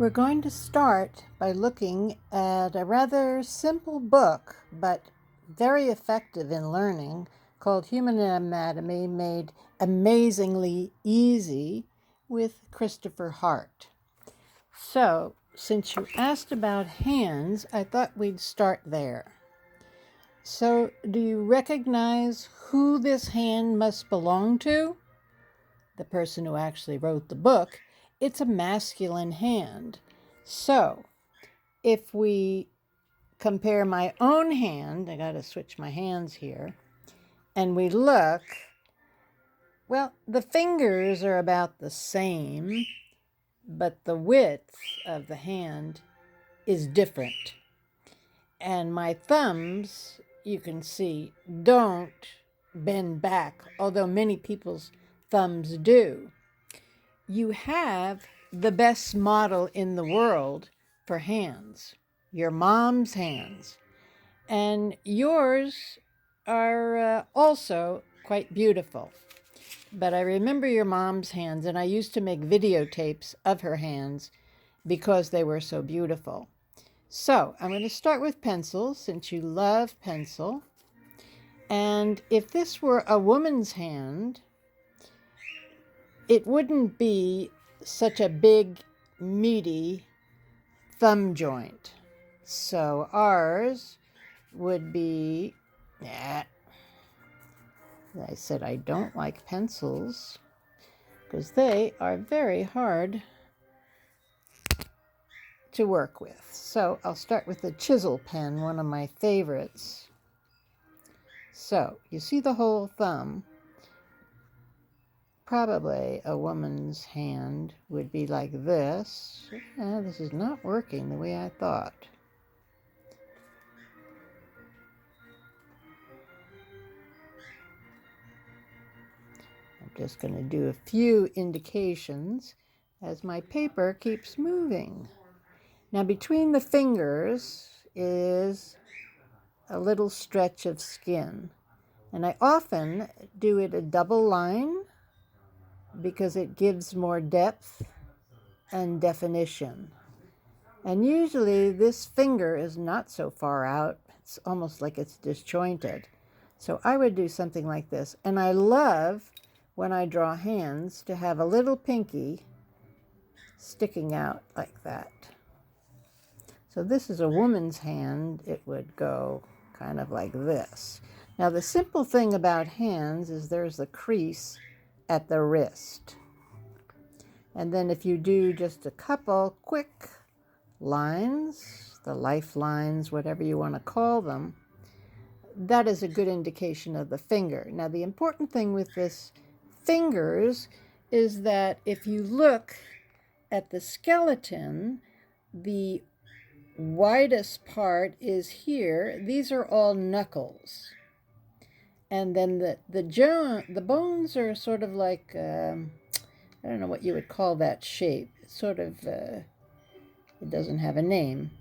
We're going to start by looking at a rather simple book, but very effective in learning, called Human Anatomy Made Amazingly Easy with Christopher Hart. So, since you asked about hands, I thought we'd start there. So, do you recognize who this hand must belong to? The person who actually wrote the book. It's a masculine hand. So, if we compare my own hand, I got to switch my hands here, and we look, well, the fingers are about the same, but the width of the hand is different. And my thumbs, you can see, don't bend back, although many people's thumbs do. You have the best model in the world for hands, your mom's hands. And yours are also quite beautiful. But I remember your mom's hands, and I used to make videotapes of her hands because they were so beautiful. So I'm going to start with pencil, since you love pencil. And if this were a woman's hand, it wouldn't be such a big, meaty thumb joint. So ours would be, as I said, I don't like pencils because they are very hard to work with. So I'll start with the chisel pen, one of my favorites. So you see the whole thumb. Probably a woman's hand would be like this. This is not working the way I thought. I'm just going to do a few indications as my paper keeps moving. Now between the fingers is a little stretch of skin. And I often do it a double line because it gives more depth and definition. And usually this finger is not so far out. It's almost like it's disjointed. So I would do something like this. And I love, when I draw hands, to have a little pinky sticking out like that. So this is a woman's hand. It would go kind of like this. Now the simple thing about hands is there's a crease at the wrist. And then if you do just a couple quick lines, the lifelines, whatever you want to call them, that is a good indication of the finger. Now the important thing with this fingers is that if you look at the skeleton, the widest part is here. These are all knuckles. And then the bones are sort of like, I don't know what you would call that shape. It's sort of, it doesn't have a name,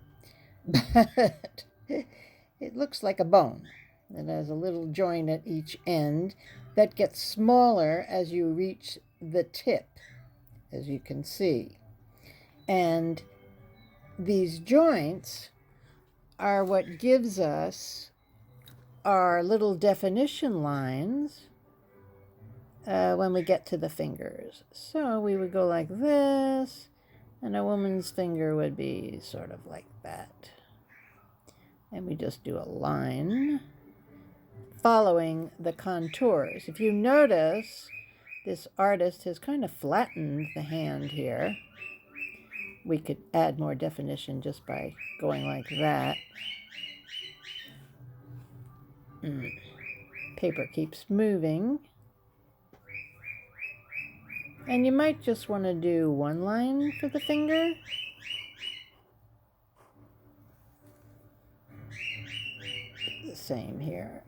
but it looks like a bone. It has a little joint at each end that gets smaller as you reach the tip, as you can see. And these joints are what gives us our little definition lines when we get to the fingers. So we would go like this, and a woman's finger would be sort of like that. And we just do a line following the contours. If you notice, this artist has kind of flattened the hand here. We could add more definition just by going like that. Paper keeps moving. And you might just want to do one line for the finger. The same here.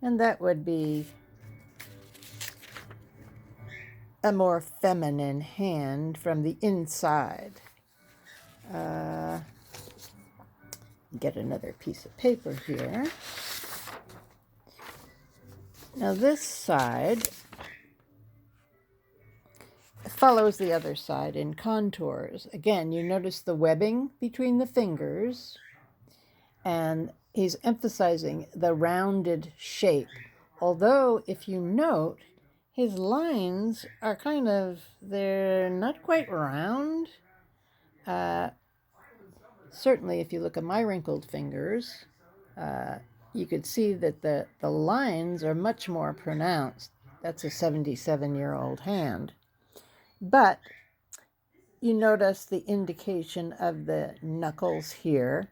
And that would be a more feminine hand from the inside. Get another piece of paper here. Now this side follows the other side in contours. Again, you notice the webbing between the fingers, and he's emphasizing the rounded shape. Although, if you note, his lines are they're not quite round. Certainly, if you look at my wrinkled fingers, you could see that the lines are much more pronounced. That's a 77-year-old hand. But you notice the indication of the knuckles here,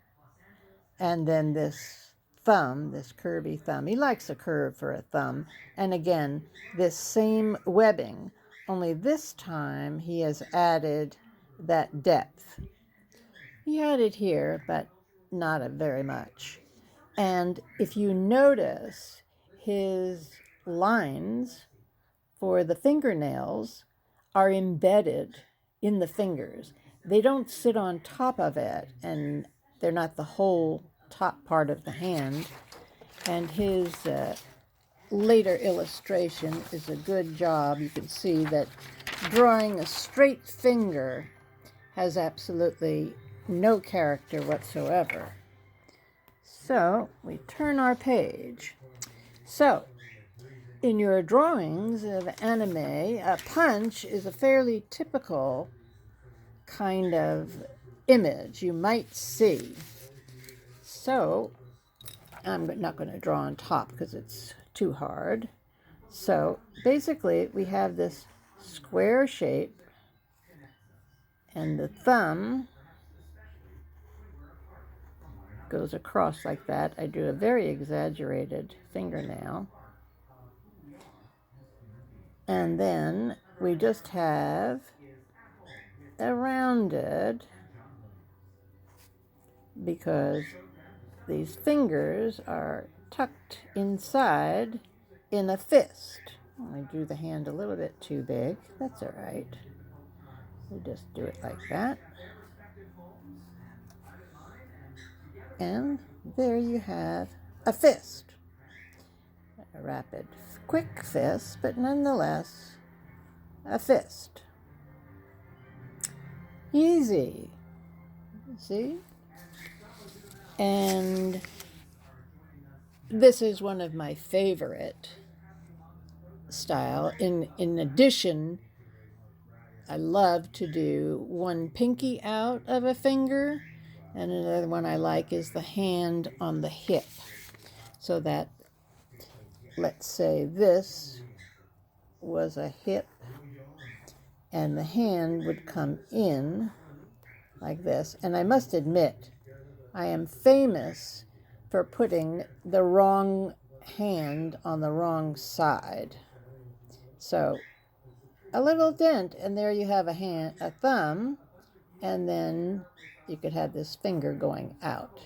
and then this thumb, this curvy thumb. He likes a curve for a thumb. And again, this same webbing, only this time he has added that depth. He had it here, but not very much. And if you notice, his lines for the fingernails are embedded in the fingers. They don't sit on top of it, and they're not the whole top part of the hand. And his later illustration is a good job. You can see that drawing a straight finger has absolutely no character whatsoever. So we turn our page. So in your drawings of anime, a punch is a fairly typical kind of image you might see. So I'm not going to draw on top because it's too hard. So basically we have this square shape, and the thumb goes across like that. I do a very exaggerated fingernail. And then we just have a rounded, because these fingers are tucked inside in a fist. I drew the hand a little bit too big. That's all right. We just do it like that. And there you have a fist. A rapid, quick fist, but nonetheless a fist. Easy. See? And this is one of my favorite style. In addition, I love to do one pinky out of a finger, and another one I like is the hand on the hip. So that, let's say this was a hip, and the hand would come in like this. And I must admit, I am famous for putting the wrong hand on the wrong side. So a little dent, and there you have a thumb, and then you could have this finger going out.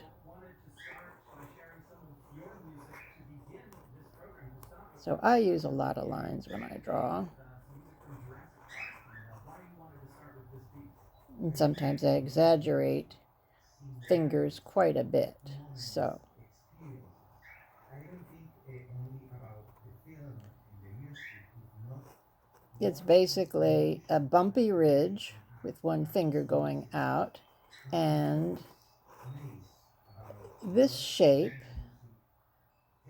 So I use a lot of lines when I draw. And sometimes I exaggerate fingers quite a bit. So it's basically a bumpy ridge with one finger going out, and this shape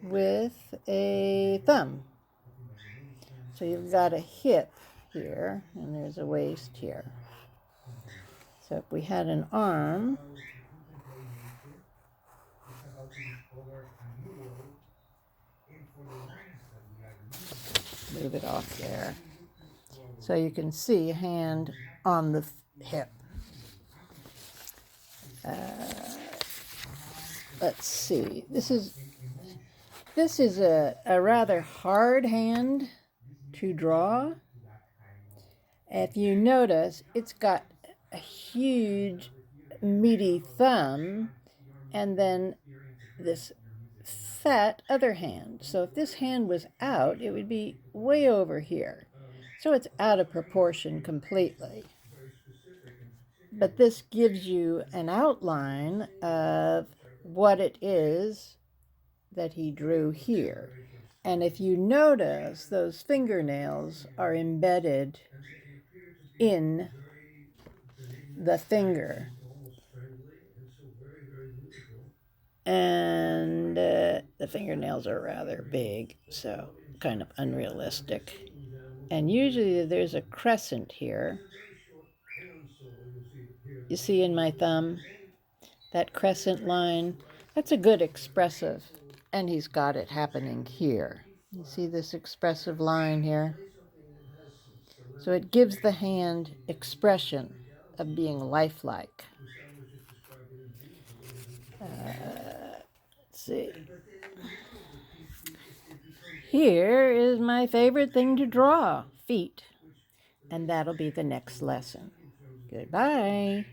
with a thumb. So you've got a hip here, and there's a waist here. So if we had an arm, move it off there. So you can see a hand on the hip. Let's see. This is a rather hard hand to draw. If you notice, it's got a huge meaty thumb and then this fat other hand. So if this hand was out, it would be way over here. So it's out of proportion completely. But this gives you an outline of what it is that he drew here. And if you notice, those fingernails are embedded in the finger. And the fingernails are rather big, so kind of unrealistic. And usually there's a crescent here. You see in my thumb, that crescent line, that's a good expressive. And he's got it happening here. You see this expressive line here? So it gives the hand expression of being lifelike. Let's see. Here is my favorite thing to draw, feet. And that'll be the next lesson. Goodbye.